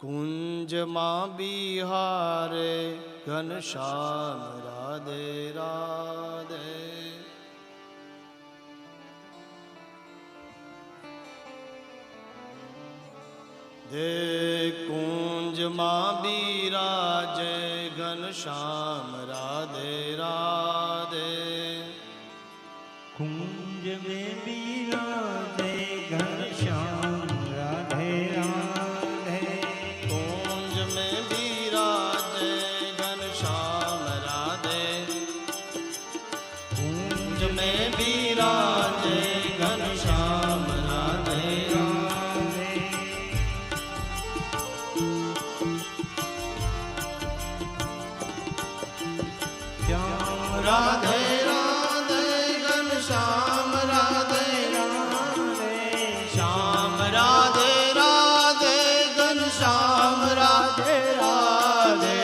कुंज माँ बिहारे घनश्याम राधे राधे। दे कुंज माँ बिराजे घनश्याम राधे राधे। कुंज में बिराजे घनश्याम राधे राधे। कुंज में बिराजे घनश्याम राधे। कुंज में बिराजे घनश्याम राधे राधे। श्याम राधे राधे घनश्याम राधे राधे। श्याम राधे राधे घनश्याम राधे राधे।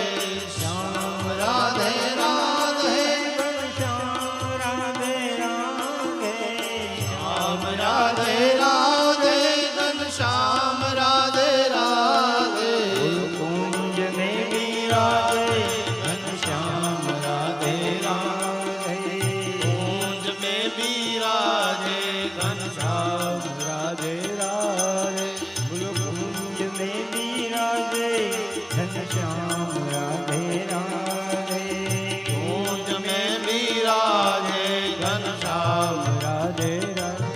श्याम राधे राधे घनश्याम राधे राधे। श्याम राधे राधे घनश्याम राधे राधे। कुंज में बिराजे घनश्याम राधे राधे। कुंज में बिराजे घनश्याम राधे राधे। बोलो कुंज में बिराजे घनश्याम राधे राधे। कुंज में बिराजे घनश्याम राधे राधे।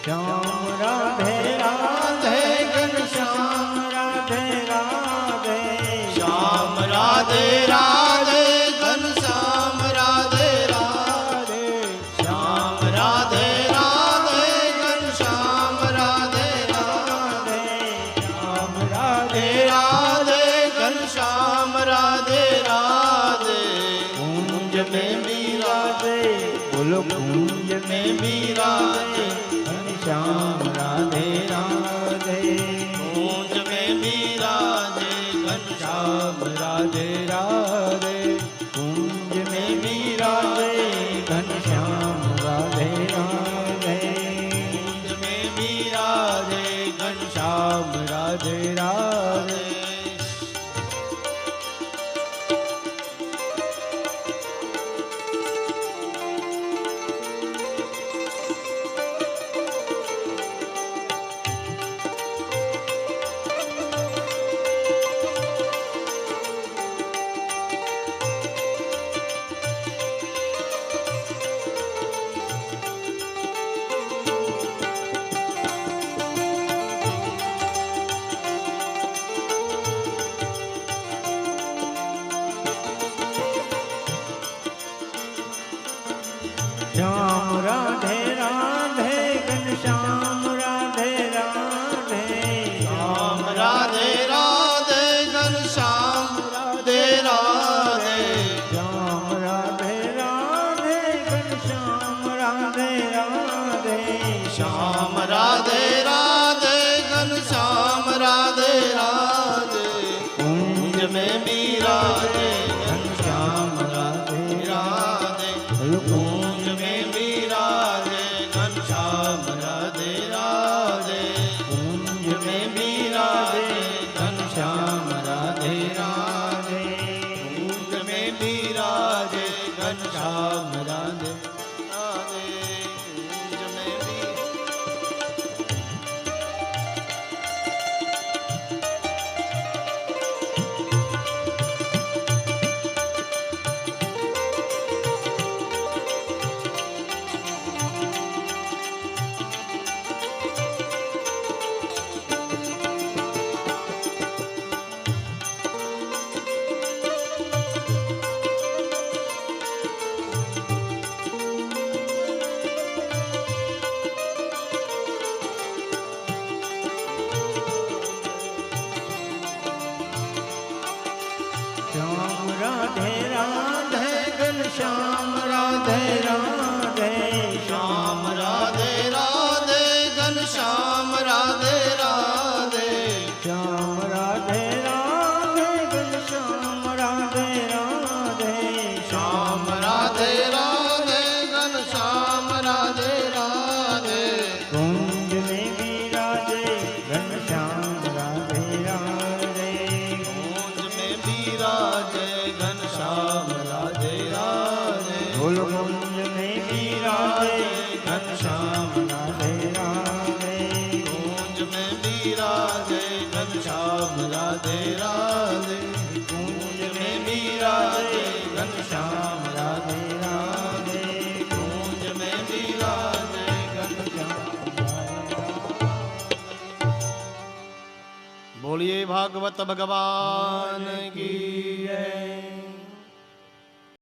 श्याम राधे राधे घनश्याम राधे राधे। श्याम राधे राधे घनश्याम राधे राधे। श्याम राधे राधे घनश्याम राधे राधे। श्याम राधे राधे राधे घनश्याम राधे राधे। कुंज में बिराजे बोलो कुंज में में बिराजे घनश्याम राधे राधे। कुंज में बिराजे घनश्याम राधे राधे। कुंज में बिराजे घनश्याम राधे राधे। कुंज में बिराजे घनश्याम राधे राधे। श्याम राधे राधे घनश्याम राधे राधे। श्याम राधे राधे घनश्याम राधे राधे। श्याम राधे राधे घनश्याम राधे राधे। श्याम राधे राधे घनश्याम राधे राधे। कुंज में बिराजे घनश्याम राधे राधे। कुंज में बिराजे घनश्याम राधे राधे। कुंज में बिराजे घनश्याम राधे राधे। कुंज में बिराजे घनश्याम राधे राधे। कुंज में राधे राधे श्याम राधे राधे घनश्याम राधे राधे श्याम राधे राधे घनश्याम राधे राधे श्याम राधे राधे घनश्याम राधे राधे कुंज में विराजे घनश्याम राधे राधे कुंज में विराजे घनश्याम राधे राधे गोल कुंज में विराजे घनश्याम राधे राधे कुंज में विराजे घनश्याम राधे राधे कुंज में विराजे घनश्याम राधे राधे कुंज में विराजे घनश्याम बोलिए भागवत भगवान की जय।